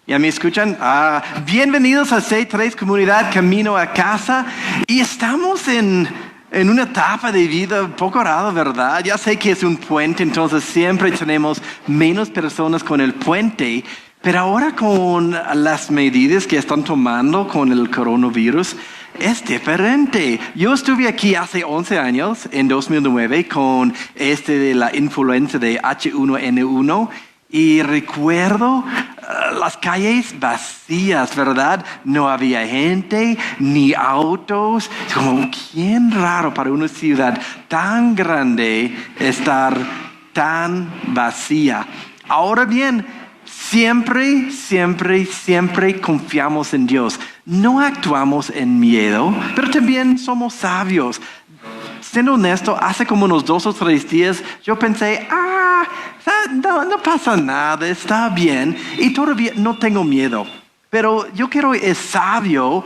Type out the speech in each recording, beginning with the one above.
¿Ya me escuchan? Bienvenidos a C3 Comunidad Camino a Casa. Y estamos en una etapa de vida un poco rara, ¿verdad? Ya sé que es un puente, entonces siempre tenemos menos personas con el puente. Pero ahora con las medidas que están tomando con el coronavirus, es diferente. Yo estuve aquí hace 11 años, en 2009, con de la influenza de H1N1. Y recuerdo las calles vacías, ¿verdad? No había gente, ni autos. Como, qué raro para una ciudad tan grande estar tan vacía. Ahora bien, siempre confiamos en Dios. No actuamos en miedo, pero también somos sabios. Siendo honesto, hace como unos 2 o 3 días yo pensé, no pasa nada, está bien. Y todavía no tengo miedo. Pero yo quiero, es sabio,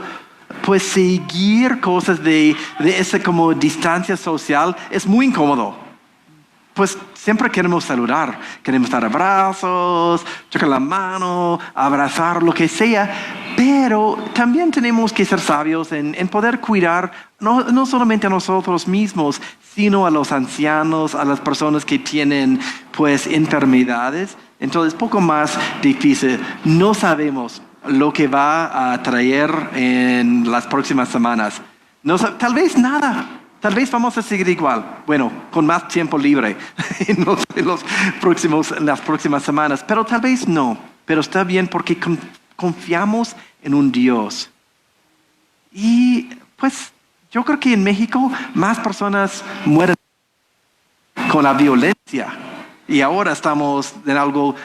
pues seguir cosas de esa como distancia social. Es muy incómodo. Pues siempre queremos saludar, queremos dar abrazos, chocar la mano, abrazar, lo que sea, pero también tenemos que ser sabios en poder cuidar no solamente a nosotros mismos, sino a los ancianos, a las personas que tienen pues enfermedades. Entonces, poco más difícil. No sabemos lo que va a traer en las próximas semanas. Tal vez nada. Tal vez vamos a seguir igual, bueno, con más tiempo libre en las próximas semanas, pero tal vez no. Pero está bien porque confiamos en un Dios. Y pues yo creo que en México más personas mueren con la violencia. Y ahora estamos en algo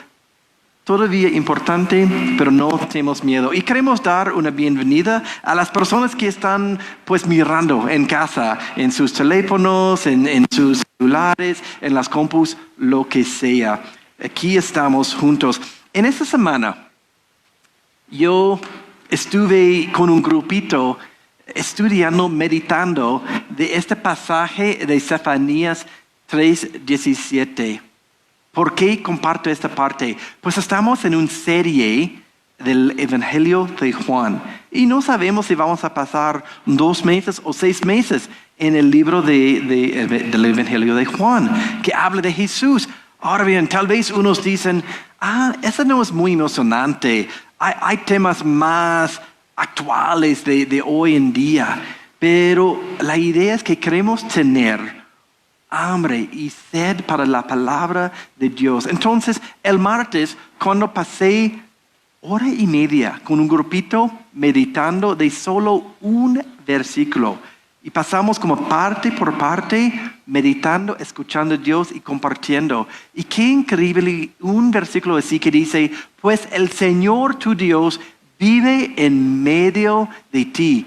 todavía importante, pero no tenemos miedo. Y queremos dar una bienvenida a las personas que están pues mirando en casa, en sus teléfonos, en sus celulares, en las compus, lo que sea. Aquí estamos juntos. En esta semana yo estuve con un grupito estudiando, meditando de este pasaje de Zacarías 3:17. ¿Por qué comparto esta parte? Pues estamos en una serie del Evangelio de Juan. Y no sabemos si vamos a pasar 2 meses o 6 meses en el libro del Evangelio de Juan, que habla de Jesús. Ahora bien, tal vez unos dicen, eso no es muy emocionante. Hay temas más actuales de hoy en día. Pero la idea es que queremos tener hambre y sed para la palabra de Dios. Entonces, el martes, cuando pasé 1:30 con un grupito meditando de solo un versículo, y pasamos como parte por parte, meditando, escuchando a Dios y compartiendo. Y qué increíble, un versículo así que dice, pues el Señor tu Dios vive en medio de ti.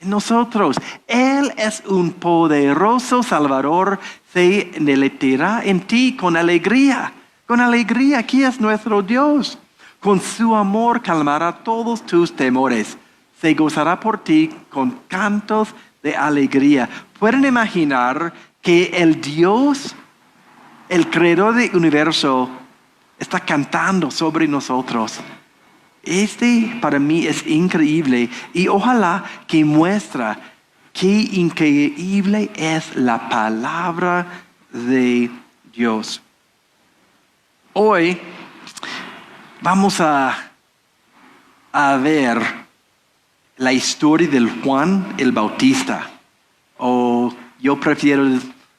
Nosotros, Él es un poderoso Salvador, se deleitará en ti con alegría. Con alegría, aquí es nuestro Dios. Con su amor calmará todos tus temores. Se gozará por ti con cantos de alegría. ¿Pueden imaginar que el Dios, el creador del universo, está cantando sobre nosotros? Para mí es increíble y ojalá que muestra qué increíble es la palabra de Dios. Hoy vamos a ver la historia del Juan el Bautista, o yo prefiero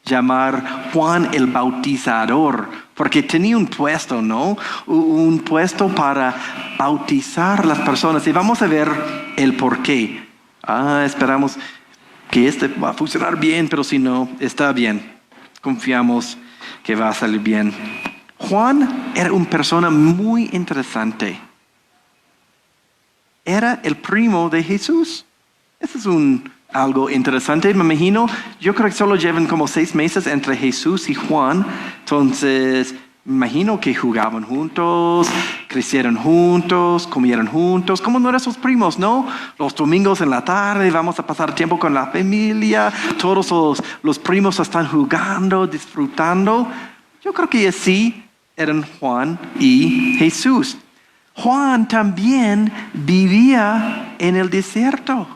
llamar Juan el Bautizador, porque tenía un puesto, ¿no? Un puesto para bautizar a las personas. Y vamos a ver el por qué. Esperamos que va a funcionar bien, pero si no, está bien. Confiamos que va a salir bien. Juan era una persona muy interesante. Era el primo de Jesús. Eso es algo interesante, me imagino. Yo creo que solo llevan como 6 meses entre Jesús y Juan. Entonces, me imagino que jugaban juntos, crecieron juntos, comieron juntos, como nuestros primos, ¿no? Los domingos en la tarde vamos a pasar tiempo con la familia. Todos los primos están jugando, disfrutando. Yo creo que así eran Juan y Jesús. Juan también vivía en el desierto.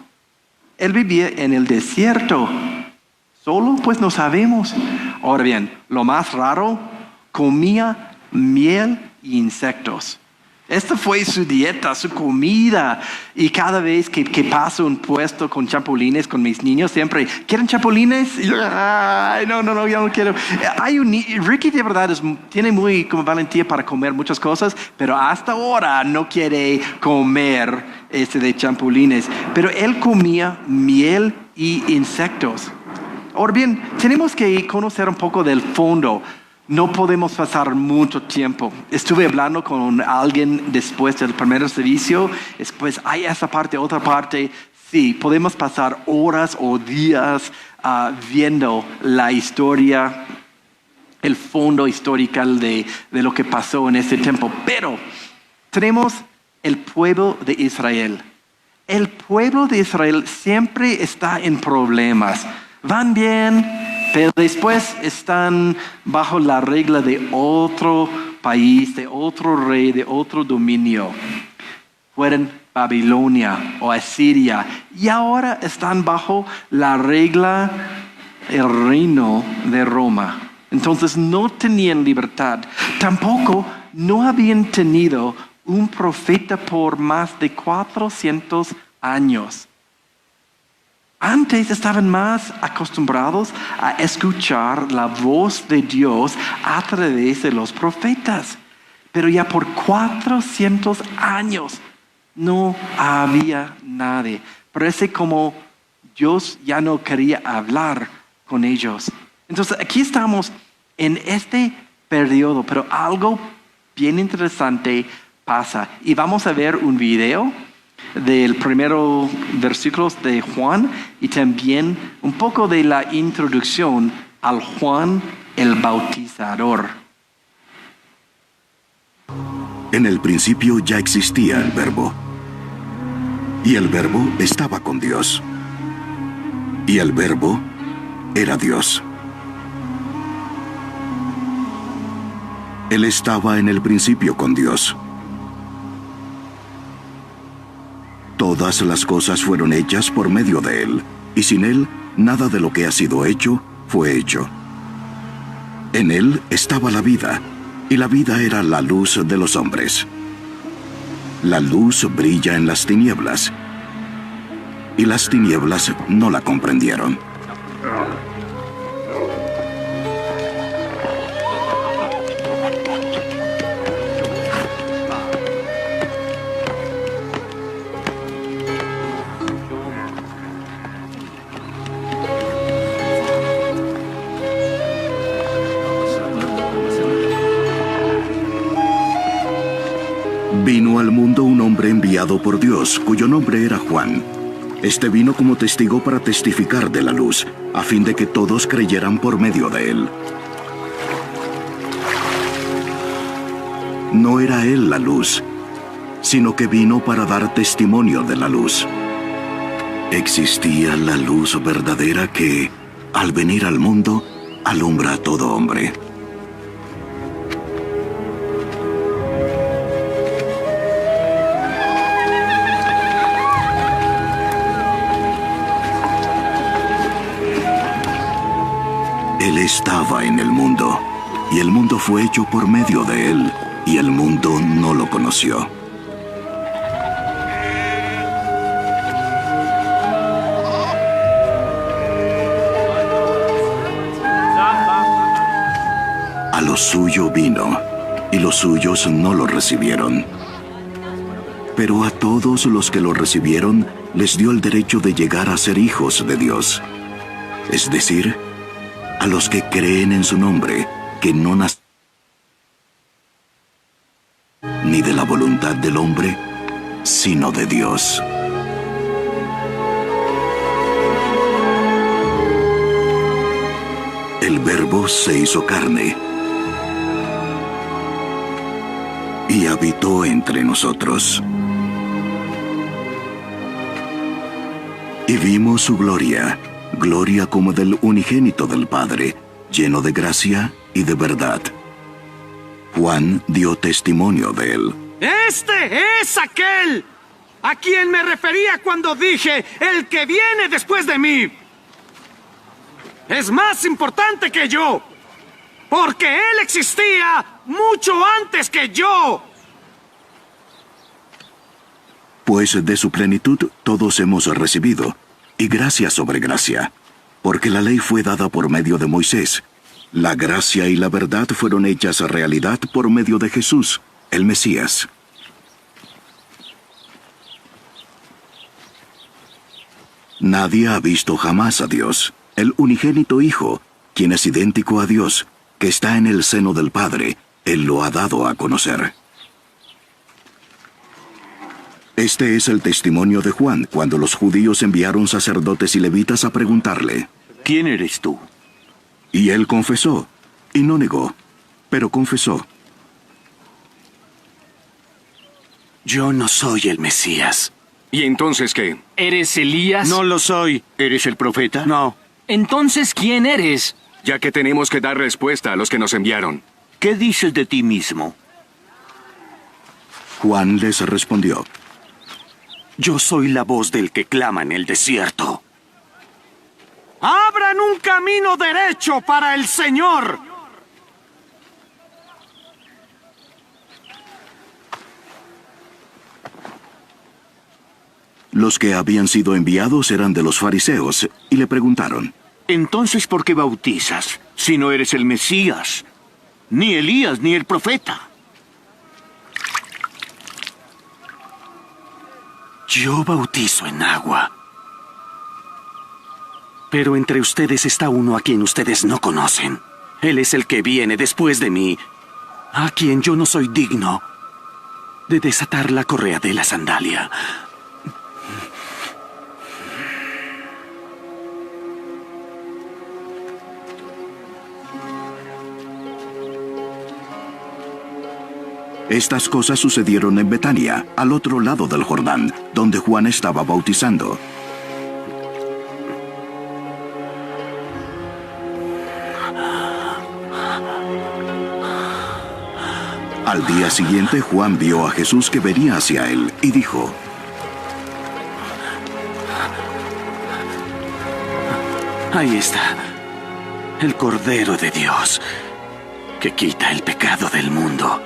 Él vivía en el desierto. Solo pues no sabemos. Ahora bien, lo más raro, comía miel e insectos. Esta fue su dieta, su comida. Y cada vez que paso un puesto con chapulines con mis niños, siempre, ¿quieren chapulines? Y yo, ay, no, ya no quiero. Ricky de verdad tiene muy como valentía para comer muchas cosas, pero hasta ahora no quiere comer de chapulines. Pero él comía miel y insectos. Ahora bien, tenemos que conocer un poco del fondo. No podemos pasar mucho tiempo. Estuve hablando con alguien después del primer servicio. Después hay esa parte, otra parte. Sí, podemos pasar horas o días viendo la historia, el fondo histórico de lo que pasó en ese tiempo. Pero tenemos el pueblo de Israel. El pueblo de Israel siempre está en problemas. Van bien, pero después están bajo la regla de otro país, de otro rey, de otro dominio. Fueron Babilonia o Asiria. Y ahora están bajo la regla, el reino de Roma. Entonces no tenían libertad. Tampoco no habían tenido un profeta por más de 400 años. Antes estaban más acostumbrados a escuchar la voz de Dios a través de los profetas. Pero ya por 400 años no había nadie. Parece como Dios ya no quería hablar con ellos. Entonces aquí estamos en este periodo, pero algo bien interesante pasa. Y vamos a ver un video del primero versículos de Juan y también un poco de la introducción al Juan el Bautizador. En el principio ya existía el Verbo, y el Verbo estaba con Dios, y el Verbo era Dios. Él estaba en el principio con Dios. Todas las cosas fueron hechas por medio de Él, y sin Él, nada de lo que ha sido hecho fue hecho. En Él estaba la vida, y la vida era la luz de los hombres. La luz brilla en las tinieblas, y las tinieblas no la comprendieron. Vino al mundo un hombre enviado por Dios, cuyo nombre era Juan. Este vino como testigo para testificar de la luz, a fin de que todos creyeran por medio de él. No era él la luz, sino que vino para dar testimonio de la luz. Existía la luz verdadera que, al venir al mundo, alumbra a todo hombre. Él estaba en el mundo, y el mundo fue hecho por medio de él, y el mundo no lo conoció. A lo suyo vino, y los suyos no lo recibieron. Pero a todos los que lo recibieron, les dio el derecho de llegar a ser hijos de Dios. Es decir, a los que creen en su nombre, que no nacen ni de la voluntad del hombre, sino de Dios. El Verbo se hizo carne y habitó entre nosotros. Y vimos su gloria, gloria como del unigénito del Padre, lleno de gracia y de verdad. Juan dio testimonio de él. Este es aquel a quien me refería cuando dije, el que viene después de mí es más importante que yo, porque él existía mucho antes que yo. Pues de su plenitud todos hemos recibido, y gracia sobre gracia, porque la ley fue dada por medio de Moisés. La gracia y la verdad fueron hechas realidad por medio de Jesús, el Mesías. Nadie ha visto jamás a Dios, el unigénito Hijo, quien es idéntico a Dios, que está en el seno del Padre. Él lo ha dado a conocer. Este es el testimonio de Juan, cuando los judíos enviaron sacerdotes y levitas a preguntarle: ¿Quién eres tú? Y él confesó, y no negó, pero confesó: Yo no soy el Mesías. ¿Y entonces qué? ¿Eres Elías? No lo soy. ¿Eres el profeta? No. Entonces, ¿quién eres? Ya que tenemos que dar respuesta a los que nos enviaron. ¿Qué dices de ti mismo? Juan les respondió: Yo soy la voz del que clama en el desierto. ¡Abran un camino derecho para el Señor! Los que habían sido enviados eran de los fariseos, y le preguntaron: Entonces, ¿por qué bautizas si no eres el Mesías, ni Elías, ni el profeta? Yo bautizo en agua. Pero entre ustedes está uno a quien ustedes no conocen. Él es el que viene después de mí, a quien yo no soy digno de desatar la correa de la sandalia. Estas cosas sucedieron en Betania, al otro lado del Jordán, donde Juan estaba bautizando. Al día siguiente, Juan vio a Jesús que venía hacia él y dijo: Ahí está, el Cordero de Dios, que quita el pecado del mundo.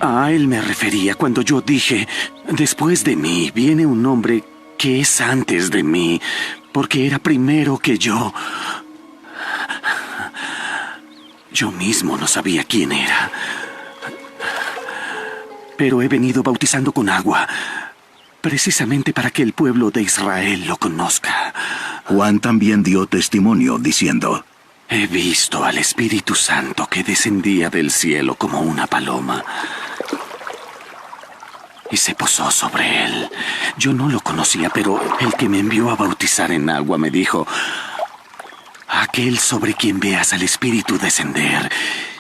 A él me refería cuando yo dije, después de mí viene un hombre que es antes de mí, porque era primero que yo. Yo mismo no sabía quién era. Pero he venido bautizando con agua, precisamente para que el pueblo de Israel lo conozca. Juan también dio testimonio, diciendo: He visto al Espíritu Santo que descendía del cielo como una paloma y se posó sobre él. Yo no lo conocía, pero el que me envió a bautizar en agua me dijo: aquel sobre quien veas al Espíritu descender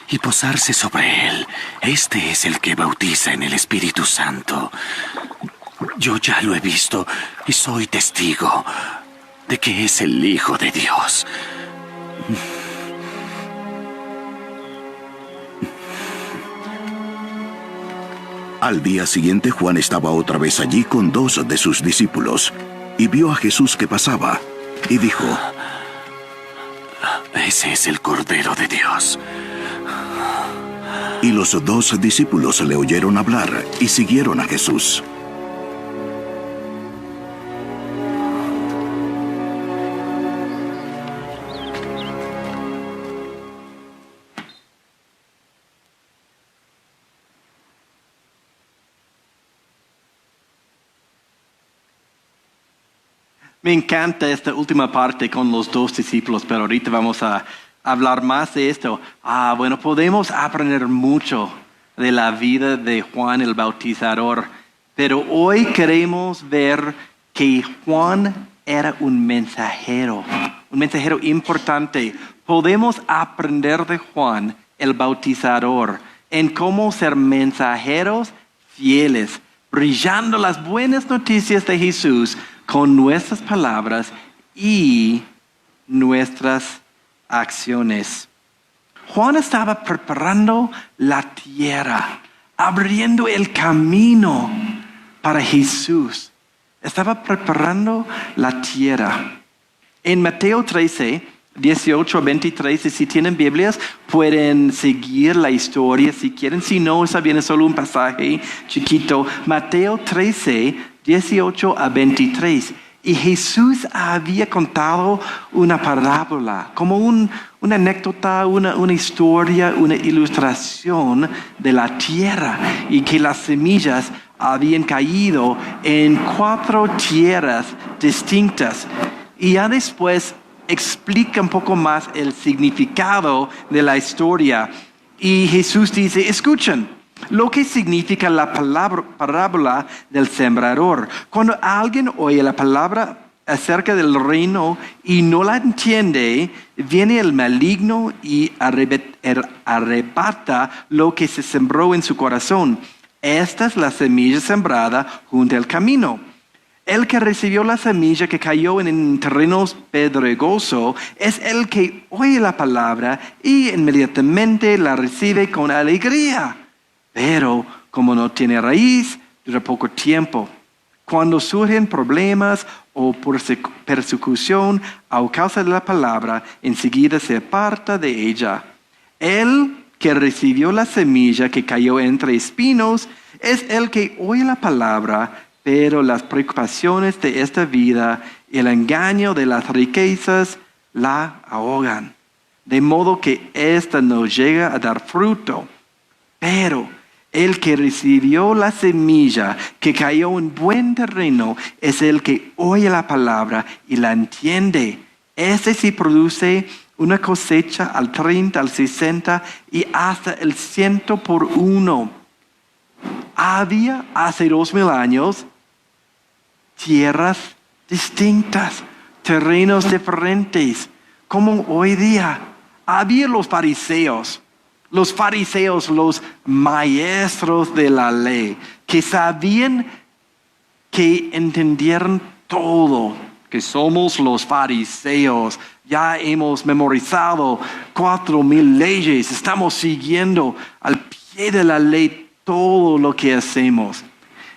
y posarse sobre él, este es el que bautiza en el Espíritu Santo. Yo ya lo he visto y soy testigo de que es el Hijo de Dios. Al día siguiente, Juan estaba otra vez allí con 2 de sus discípulos, y vio a Jesús que pasaba, y dijo: Ese es el Cordero de Dios. Y los 2 discípulos le oyeron hablar, y siguieron a Jesús. Me encanta esta última parte con los 2 discípulos, pero ahorita vamos a hablar más de esto. Bueno, podemos aprender mucho de la vida de Juan el Bautizador, pero hoy queremos ver que Juan era un mensajero importante. Podemos aprender de Juan el Bautizador en cómo ser mensajeros fieles, brillando las buenas noticias de Jesús con nuestras palabras y nuestras acciones. Juan estaba preparando la tierra, abriendo el camino para Jesús. Estaba preparando la tierra. En Mateo 13, 18 a 23, y si tienen Biblias, pueden seguir la historia si quieren. Si no, está bien, es solo un pasaje chiquito. Mateo 13, 18 a 23. Y Jesús había contado una parábola, como una anécdota, una historia, una ilustración de la tierra, y que las semillas habían caído en 4 tierras distintas. Y ya después explica un poco más el significado de la historia. Y Jesús dice, escuchen lo que significa la parábola del sembrador. Cuando alguien oye la palabra acerca del reino y no la entiende, viene el maligno y arrebata lo que se sembró en su corazón. Esta es la semilla sembrada junto al camino. El que recibió la semilla que cayó en terrenos pedregosos es el que oye la palabra y inmediatamente la recibe con alegría. Pero como no tiene raíz, dura poco tiempo. Cuando surgen problemas o persecución a causa de la palabra, enseguida se aparta de ella. El que recibió la semilla que cayó entre espinos es el que oye la palabra, pero las preocupaciones de esta vida y el engaño de las riquezas la ahogan, de modo que ésta no llega a dar fruto. Pero el que recibió la semilla que cayó en buen terreno es el que oye la palabra y la entiende. Ese sí produce una cosecha al 30, al 60 y hasta el 100 por 1. Había hace 2000 años tierras distintas, terrenos diferentes, como hoy día. Había los fariseos, los maestros de la ley, que sabían, que entendieron todo, que somos los fariseos. Ya hemos memorizado 4000 leyes, estamos siguiendo al pie de la ley todo lo que hacemos.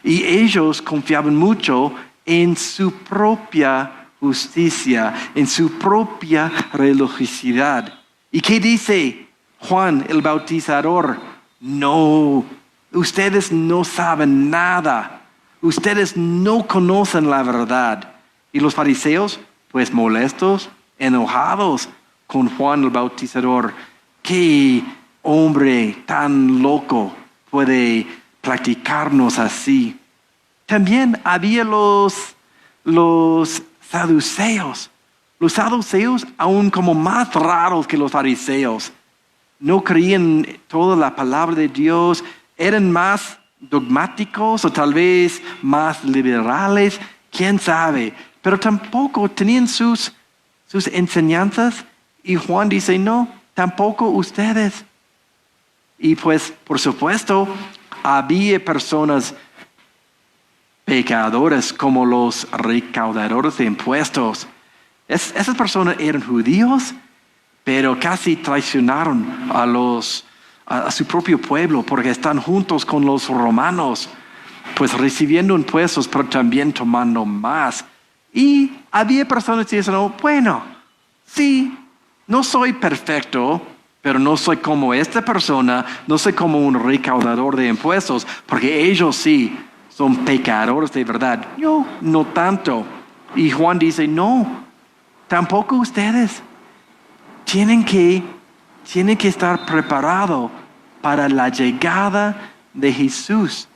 Y ellos confiaban mucho en su propia justicia, en su propia religiosidad. ¿Y qué dice Juan el Bautizador? No, ustedes no saben nada. Ustedes no conocen la verdad. Y los fariseos, pues molestos, enojados con Juan el Bautizador. ¿Qué hombre tan loco puede practicarnos así? También había los saduceos. Los saduceos, aún como más raros que los fariseos, no creían toda la palabra de Dios, eran más dogmáticos o tal vez más liberales, quién sabe, pero tampoco tenían sus enseñanzas. Y Juan dice, no, tampoco ustedes. Y pues, por supuesto, había personas pecadores como los recaudadores de impuestos. Esas personas eran judíos, pero casi traicionaron a su propio pueblo porque están juntos con los romanos, pues recibiendo impuestos, pero también tomando más. Y había personas que dicen, bueno, sí, no soy perfecto, pero no soy como esta persona, no soy como un recaudador de impuestos, porque ellos sí son pecadores de verdad. Yo no tanto. Y Juan dice, no, tampoco ustedes. Tienen que estar preparados para la llegada de Jesús.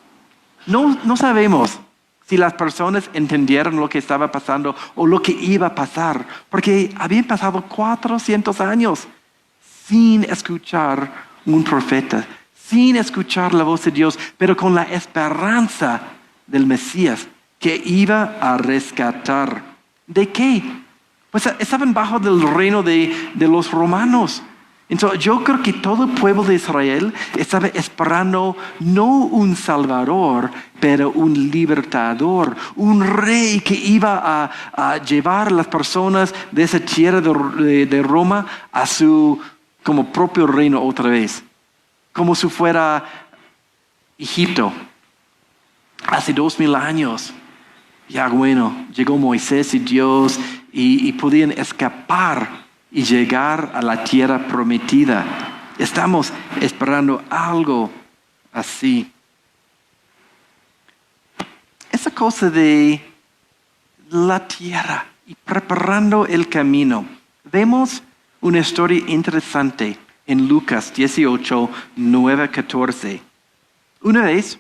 No sabemos si las personas entendieron lo que estaba pasando o lo que iba a pasar, porque habían pasado 400 años sin escuchar un profeta, sin escuchar la voz de Dios, pero con la esperanza del Mesías que iba a rescatar. ¿De qué? Pues estaban bajo del reino de los romanos. Entonces yo creo que todo el pueblo de Israel estaba esperando no un salvador, pero un libertador, un rey que iba a llevar a las personas de esa tierra de Roma a su como propio reino otra vez, como si fuera Egipto. Hace 2000 años, ya bueno, llegó Moisés y Dios y podían escapar y llegar a la tierra prometida. Estamos esperando algo así. Esa cosa de la tierra y preparando el camino. Vemos una historia interesante en Lucas 18, 9, 14. Una vez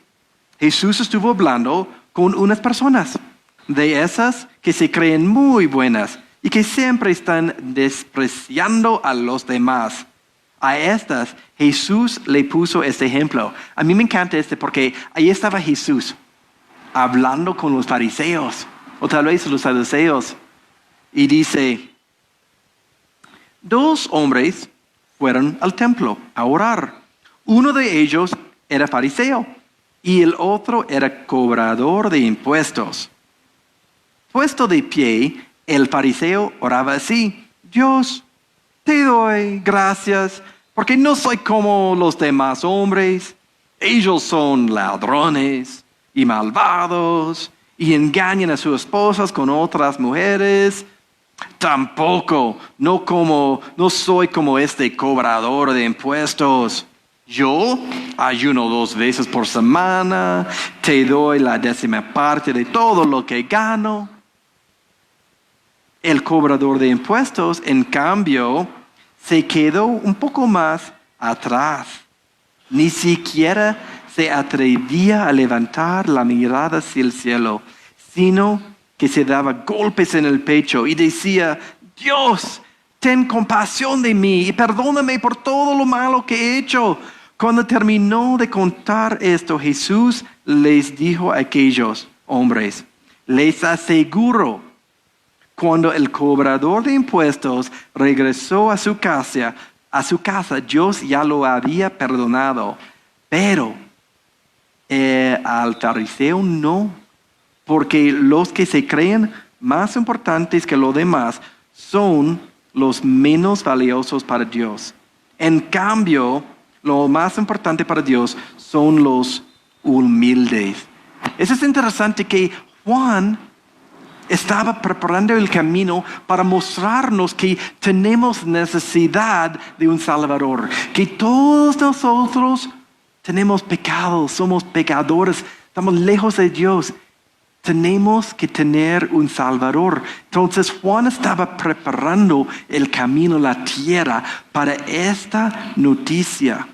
Jesús estuvo hablando con unas personas, de esas que se creen muy buenas y que siempre están despreciando a los demás. A estas Jesús le puso este ejemplo. A mí me encanta porque ahí estaba Jesús hablando con los fariseos o tal vez los saduceos y dice, 2 hombres fueron al templo a orar. Uno de ellos era fariseo y el otro era cobrador de impuestos. Puesto de pie, el fariseo oraba así: Dios, te doy gracias porque no soy como los demás hombres. Ellos son ladrones y malvados y engañan a sus esposas con otras mujeres. Tampoco, no soy como este cobrador de impuestos. Yo ayuno 2 veces por semana, te doy la 10ª parte de todo lo que gano. El cobrador de impuestos, en cambio, se quedó un poco más atrás. Ni siquiera se atrevía a levantar la mirada hacia el cielo, sino que se daba golpes en el pecho y decía: Dios, ten compasión de mí y perdóname por todo lo malo que he hecho. Cuando terminó de contar esto, Jesús les dijo a aquellos hombres: les aseguro, cuando el cobrador de impuestos regresó a su casa, Dios ya lo había perdonado. Pero al fariseo no, porque los que se creen más importantes que los demás son los menos valiosos para Dios. En cambio, lo más importante para Dios son los humildes. Eso es interesante que Juan estaba preparando el camino para mostrarnos que tenemos necesidad de un Salvador, que todos nosotros tenemos pecados, somos pecadores, estamos lejos de Dios. Tenemos que tener un Salvador. Entonces Juan estaba preparando el camino a la tierra para esta noticia.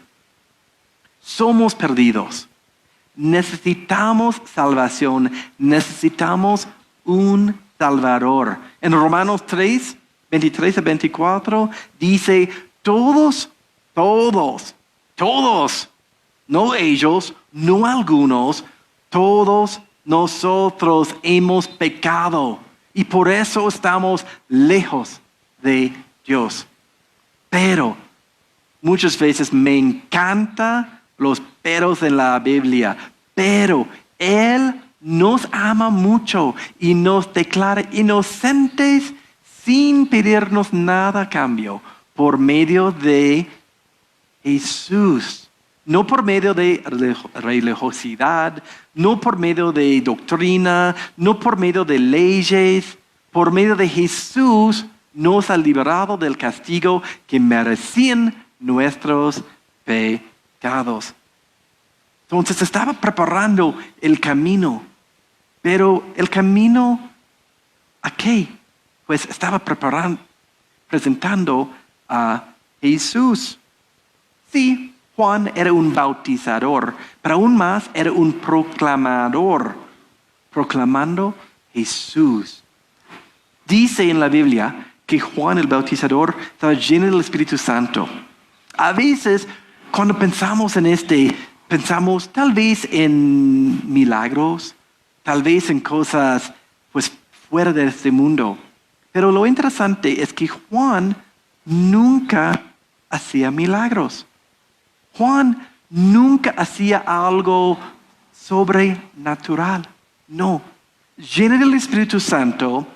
Somos perdidos. Necesitamos salvación. Necesitamos un Salvador. En Romanos 3, 23 a 24 dice: todos, no ellos, no algunos, todos nosotros hemos pecado y por eso estamos lejos de Dios. Pero muchas veces me encanta los peros en la Biblia, pero Él nos ama mucho y nos declara inocentes sin pedirnos nada a cambio por medio de Jesús. No por medio de religiosidad, no por medio de doctrina, no por medio de leyes. Por medio de Jesús nos ha liberado del castigo que merecían nuestros pecados. Entonces estaba preparando el camino. Pero el camino, ¿a qué? Pues estaba presentando a Jesús. Sí, Juan era un bautizador, pero aún más era un proclamador, proclamando Jesús. Dice en la Biblia que Juan el bautizador estaba lleno del Espíritu Santo. A veces, cuando pensamos en pensamos tal vez en milagros, tal vez en cosas pues fuera de este mundo. Pero lo interesante es que Juan nunca hacía milagros. Juan nunca hacía algo sobrenatural. No. Lleno del Espíritu Santo,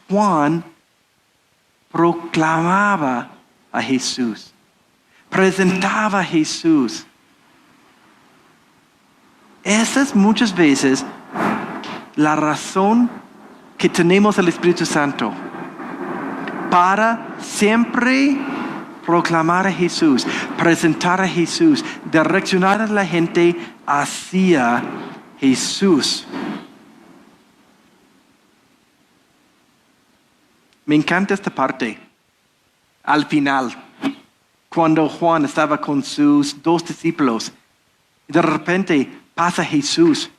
Juan proclamaba a Jesús. Presentaba a Jesús. Esa es muchas veces la razón que tenemos el Espíritu Santo. Para siempre proclamar a Jesús, presentar a Jesús, direccionar a la gente hacia Jesús. Me encanta esta parte. Al final, cuando Juan estaba con sus 2 discípulos, de repente pasa Jesús.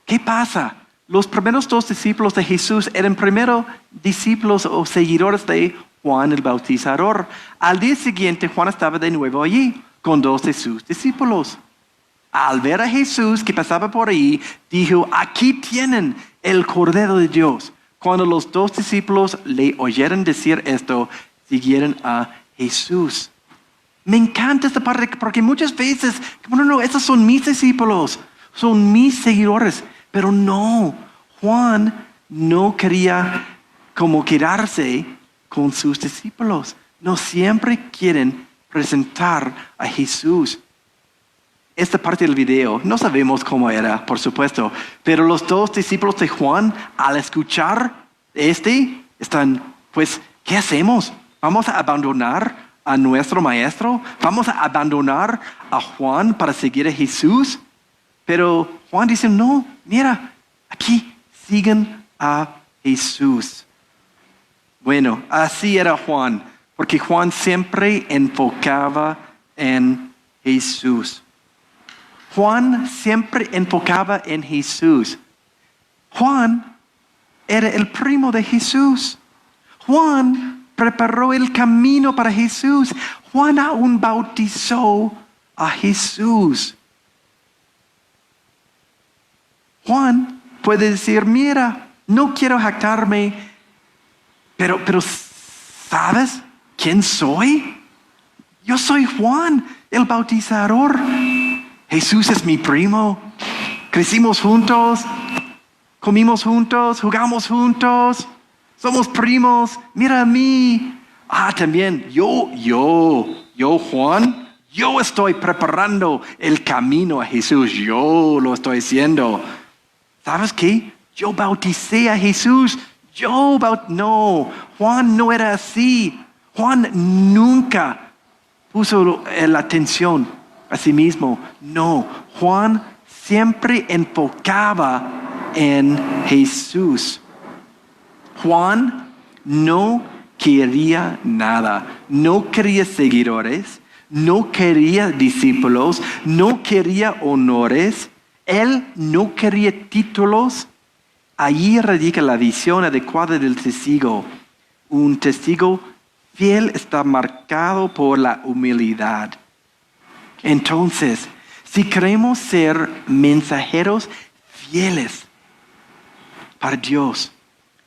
¿Qué pasa? Los primeros 2 discípulos de Jesús eran primero discípulos o seguidores de Juan el Bautizador. Al día siguiente, Juan estaba de nuevo allí con 2 de sus discípulos. Al ver a Jesús que pasaba por ahí, dijo, aquí tienen el Cordero de Dios. Cuando los 2 discípulos le oyeron decir esto, siguieron a Jesús. Me encanta esta parte porque muchas veces, no, estos son mis discípulos, son mis seguidores. Pero no, Juan no quería como quedarse con sus discípulos. No siempre quieren presentar a Jesús. Esta parte del video, no sabemos cómo era, por supuesto, pero los 2 discípulos de Juan, al escuchar están, pues, ¿qué hacemos? ¿Vamos a abandonar a nuestro maestro? ¿Vamos a abandonar a Juan para seguir a Jesús? Pero Juan dice, no, mira, aquí siguen a Jesús. Bueno, así era Juan, porque Juan siempre enfocaba en Jesús. Juan siempre enfocaba en Jesús. Juan era el primo de Jesús. Juan preparó el camino para Jesús. Juan aún bautizó a Jesús. Juan puede decir, mira, no quiero jactarme, pero ¿sabes quién soy? Yo soy Juan, el Bautizador. Jesús es mi primo. Crecimos juntos, comimos juntos, jugamos juntos, somos primos. Mira a mí. También yo, Juan, yo estoy preparando el camino a Jesús. Yo lo estoy haciendo. ¿Sabes qué? Yo bauticé a Jesús. No, Juan no era así. Juan nunca puso la atención a sí mismo. No, Juan siempre enfocaba en Jesús. Juan no quería nada. No quería seguidores. No quería discípulos. No quería honores. Él no quería títulos. Allí radica la visión adecuada del testigo. Un testigo fiel está marcado por la humildad. Entonces, si queremos ser mensajeros fieles para Dios,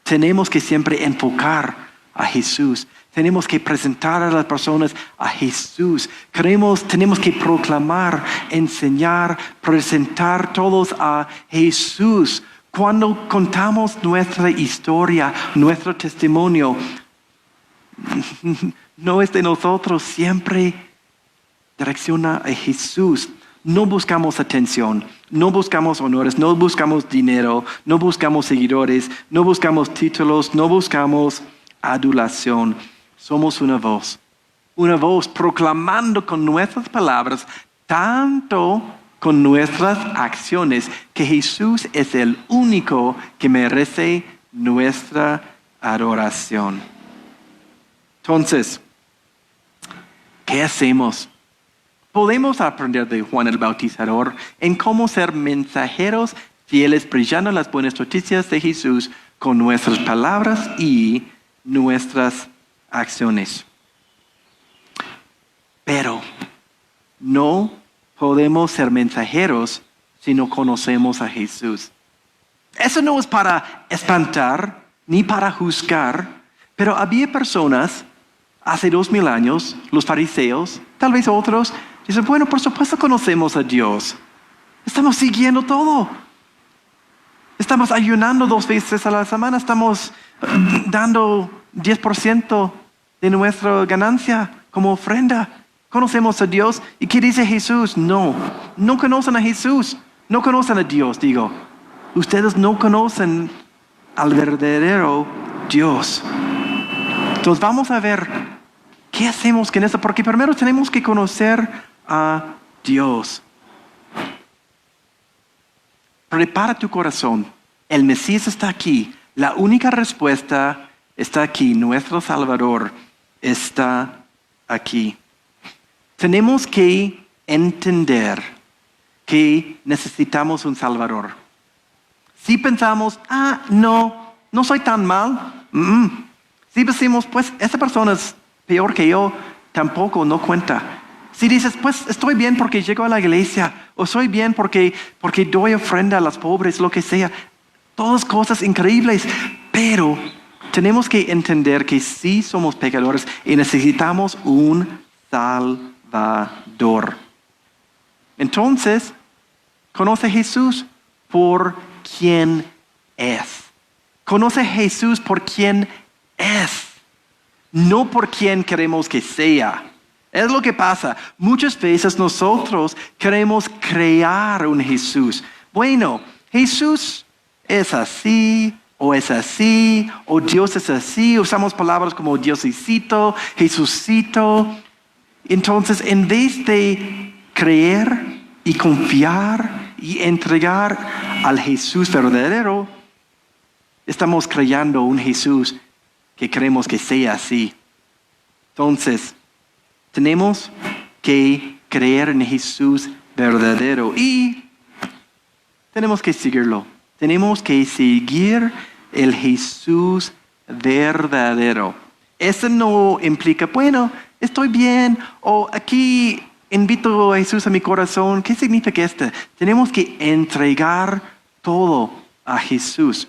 tenemos que siempre enfocar a Jesús. Tenemos que presentar a las personas a Jesús. Tenemos que proclamar, enseñar, presentar todos a Jesús. Cuando contamos nuestra historia, nuestro testimonio, no es de nosotros, siempre direcciona a Jesús. No buscamos atención, no buscamos honores, no buscamos dinero, no buscamos seguidores, no buscamos títulos, no buscamos adulación. Somos una voz proclamando con nuestras palabras, tanto con nuestras acciones, que Jesús es el único que merece nuestra adoración. Entonces, ¿qué hacemos? Podemos aprender de Juan el Bautizador en cómo ser mensajeros fieles, brillando las buenas noticias de Jesús con nuestras palabras y nuestras acciones. Pero no podemos ser mensajeros si no conocemos a Jesús. Eso no es para espantar ni para juzgar, pero había personas hace 2000 años, los fariseos, tal vez otros, dicen, bueno, por supuesto conocemos a Dios. Estamos siguiendo todo. Estamos ayunando 2 veces a la semana, estamos dando 10% de nuestra ganancia como ofrenda. Conocemos a Dios. ¿Y qué dice Jesús? No conocen a Jesús. No conocen a Dios, digo. Ustedes no conocen al verdadero Dios. Entonces vamos a ver qué hacemos con esto, porque primero tenemos que conocer a Dios. Prepara tu corazón. El Mesías está aquí. La única respuesta está aquí. Nuestro Salvador está aquí. Tenemos que entender que necesitamos un Salvador. Si pensamos, no soy tan mal. Si decimos, pues, esa persona es peor que yo, tampoco no cuenta. Si dices, pues, estoy bien porque llego a la iglesia, o soy bien porque doy ofrenda a los pobres, lo que sea. Todas cosas increíbles, pero tenemos que entender que sí somos pecadores y necesitamos un Salvador. Entonces, conoce a Jesús por quien es. Conoce a Jesús por quien es, no por quien queremos que sea. Es lo que pasa. Muchas veces nosotros queremos crear un Jesús. Bueno, Jesús es así, o Dios es así. Usamos palabras como Diosito, Jesucito. Entonces, en vez de creer y confiar y entregar al Jesús verdadero, estamos creando un Jesús que queremos que sea así. Entonces, tenemos que creer en Jesús verdadero y tenemos que seguirlo. Tenemos que seguir el Jesús verdadero. Eso no implica, bueno, estoy bien, o aquí invito a Jesús a mi corazón. ¿Qué significa esto? Tenemos que entregar todo a Jesús.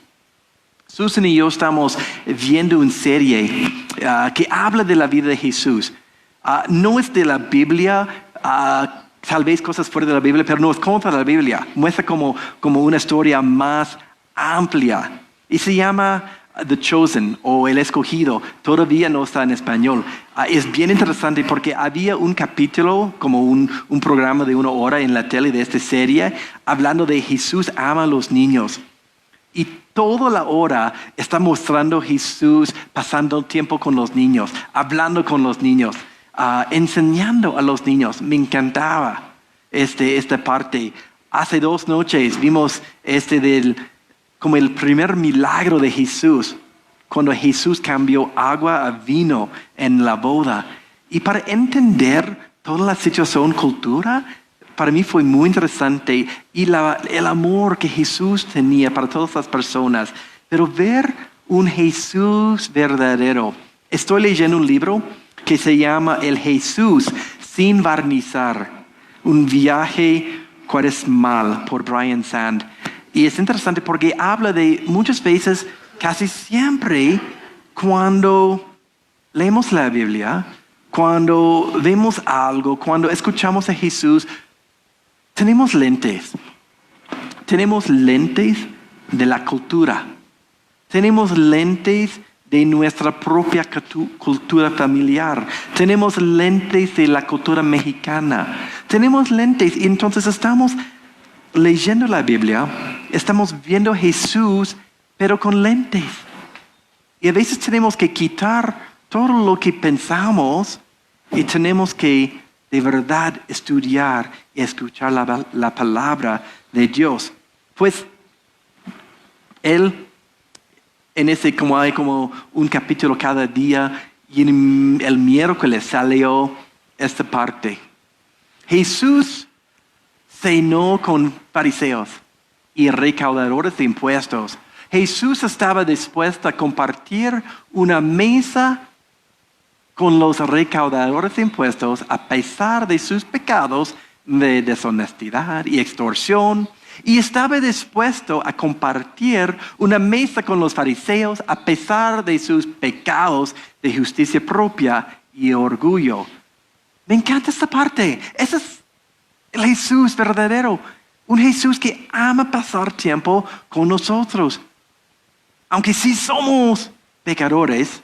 Susan y yo estamos viendo una serie que habla de la vida de Jesús. No es de la Biblia, tal vez cosas fuera de la Biblia, pero no es contra la Biblia. Muestra como una historia más amplia. Y se llama The Chosen o El Escogido. Todavía no está en español. Es bien interesante porque había un capítulo, como un programa de 1 hora en la tele de esta serie, hablando de Jesús ama a los niños. Y toda la hora está mostrando Jesús pasando tiempo con los niños, hablando con los niños, enseñando a los niños. Me encantaba esta parte. Hace 2 noches vimos como el primer milagro de Jesús, cuando Jesús cambió agua a vino en la boda. Y para entender toda la situación, cultura, para mí fue muy interesante y el amor que Jesús tenía para todas las personas. Pero ver un Jesús verdadero. Estoy leyendo un libro que se llama El Jesús sin barnizar. Un viaje cuaresmal por Brian Sand. Y es interesante porque habla de muchas veces, casi siempre, cuando leemos la Biblia, cuando vemos algo, cuando escuchamos a Jesús, tenemos lentes. Tenemos lentes de la cultura. Tenemos lentes de nuestra propia cultura familiar. Tenemos lentes de la cultura mexicana. Tenemos lentes y entonces estamos leyendo la Biblia, estamos viendo a Jesús, pero con lentes. Y a veces tenemos que quitar todo lo que pensamos y tenemos que de verdad estudiar y escuchar la palabra de Dios. Pues Él, como hay como un capítulo cada día, y el miércoles salió esta parte. Jesús cenó con fariseos y recaudadores de impuestos. Jesús estaba dispuesto a compartir una mesa con los recaudadores de impuestos a pesar de sus pecados de deshonestidad y extorsión. Y estaba dispuesto a compartir una mesa con los fariseos a pesar de sus pecados de justicia propia y orgullo. Me encanta esta parte. Ese es el Jesús verdadero. Un Jesús que ama pasar tiempo con nosotros. Aunque sí somos pecadores,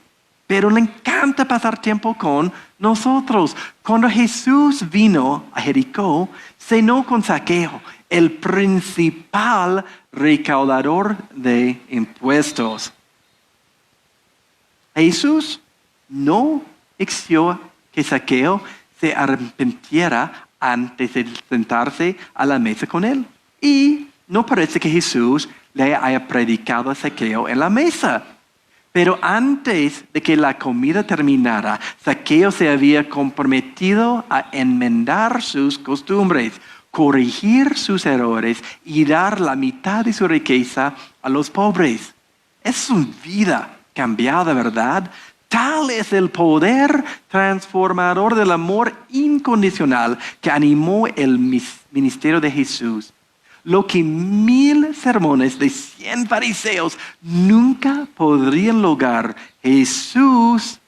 pero le encanta pasar tiempo con nosotros. Cuando Jesús vino a Jericó, cenó con Zaqueo, el principal recaudador de impuestos. Jesús no exigió que Zaqueo se arrepintiera antes de sentarse a la mesa con él. Y no parece que Jesús le haya predicado a Zaqueo en la mesa. Pero antes de que la comida terminara, Zaqueo se había comprometido a enmendar sus costumbres, corregir sus errores y dar la mitad de su riqueza a los pobres. Es su vida cambiada, ¿verdad? Tal es el poder transformador del amor incondicional que animó el ministerio de Jesús. Lo que 1000 sermones de 100 fariseos nunca podrían lograr, Jesús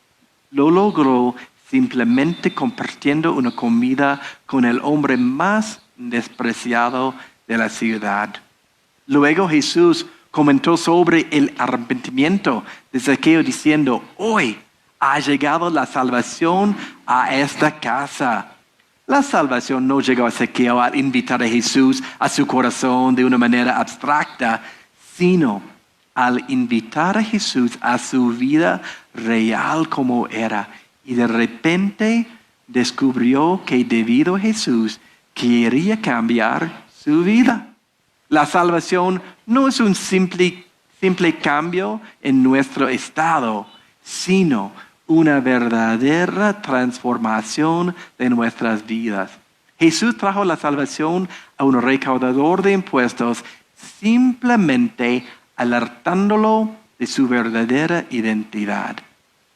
lo logró simplemente compartiendo una comida con el hombre más despreciado de la ciudad. Luego Jesús comentó sobre el arrepentimiento de Zaqueo diciendo: hoy ha llegado la salvación a esta casa. La salvación no llegó a Zaqueo al invitar a Jesús a su corazón de una manera abstracta, sino al invitar a Jesús a su vida real como era. Y de repente descubrió que debido a Jesús quería cambiar su vida. La salvación no es un simple cambio en nuestro estado, sino una verdadera transformación de nuestras vidas. Jesús trajo la salvación a un recaudador de impuestos simplemente alertándolo de su verdadera identidad.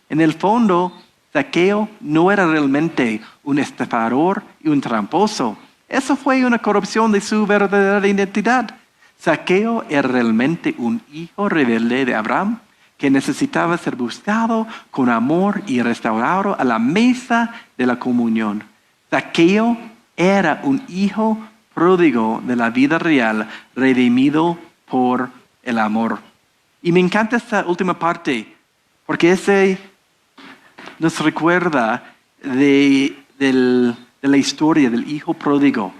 En el fondo, Zaqueo no era realmente un estafador y un tramposo. Eso fue una corrupción de su verdadera identidad. Zaqueo era realmente un hijo rebelde de Abraham que necesitaba ser buscado con amor y restaurado a la mesa de la comunión. Zaqueo era un hijo pródigo de la vida real, redimido por el amor. Y me encanta esta última parte, porque ese nos recuerda de la historia del hijo pródigo.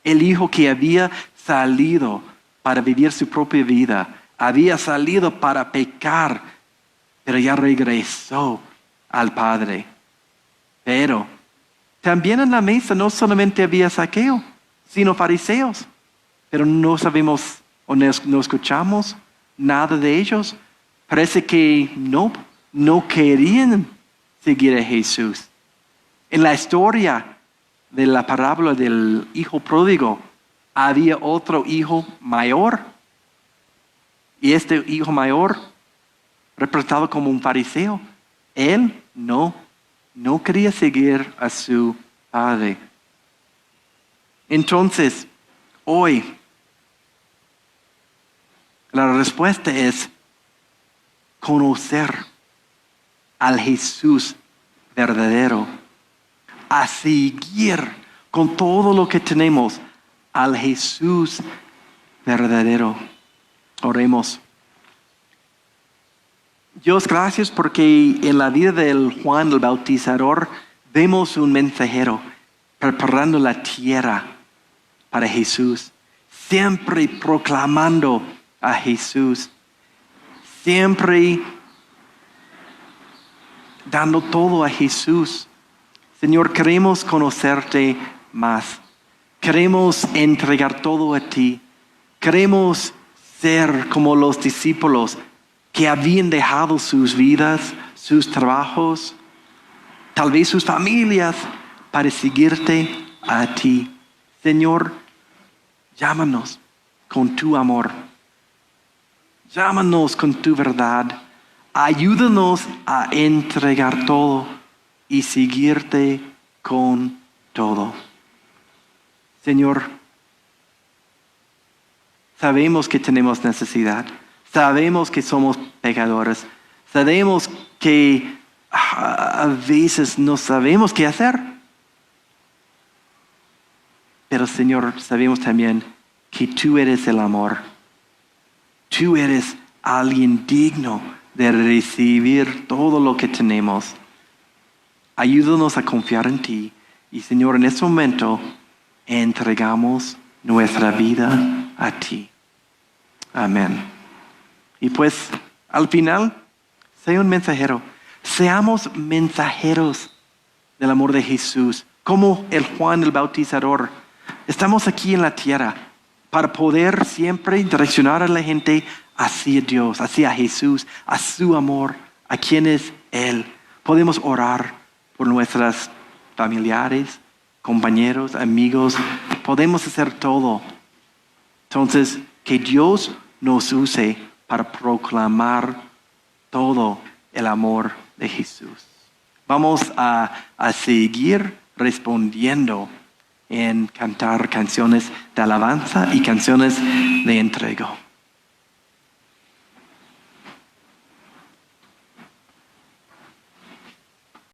El hijo que había salido para vivir su propia vida. Había salido para pecar, pero ya regresó al Padre. Pero también en la mesa no solamente había Zaqueo, sino fariseos. Pero no sabemos o no escuchamos nada de ellos. Parece que no querían seguir a Jesús. En la historia de la parábola del hijo pródigo, había otro hijo mayor. Y este hijo mayor, representado como un fariseo, él no quería seguir a su padre. Entonces, hoy, la respuesta es conocer al Jesús verdadero, a seguir con todo lo que tenemos al Jesús verdadero. Oremos. Dios, gracias porque en la vida de Juan el Bautizador vemos un mensajero preparando la tierra para Jesús, siempre proclamando a Jesús, siempre dando todo a Jesús. Señor, queremos conocerte más. Queremos entregar todo a ti. Queremos ser como los discípulos que habían dejado sus vidas, sus trabajos, tal vez sus familias, para seguirte a ti. Señor, llámanos con tu amor. Llámanos con tu verdad. Ayúdanos a entregar todo y seguirte con todo. Señor, sabemos que tenemos necesidad. Sabemos que somos pecadores. Sabemos que a veces no sabemos qué hacer. Pero Señor, sabemos también que tú eres el amor. Tú eres alguien digno de recibir todo lo que tenemos. Ayúdanos a confiar en ti. Y Señor, en este momento entregamos nuestra vida a ti. Amén. Y pues, al final, sea un mensajero. Seamos mensajeros del amor de Jesús, como el Juan el Bautizador. Estamos aquí en la tierra para poder siempre direccionar a la gente hacia Dios, hacia Jesús, a su amor, a quien es Él. Podemos orar por nuestros familiares, compañeros, amigos. Podemos hacer todo. Entonces, que Dios nos use para proclamar todo el amor de Jesús. Vamos a seguir respondiendo en cantar canciones de alabanza y canciones de entrega.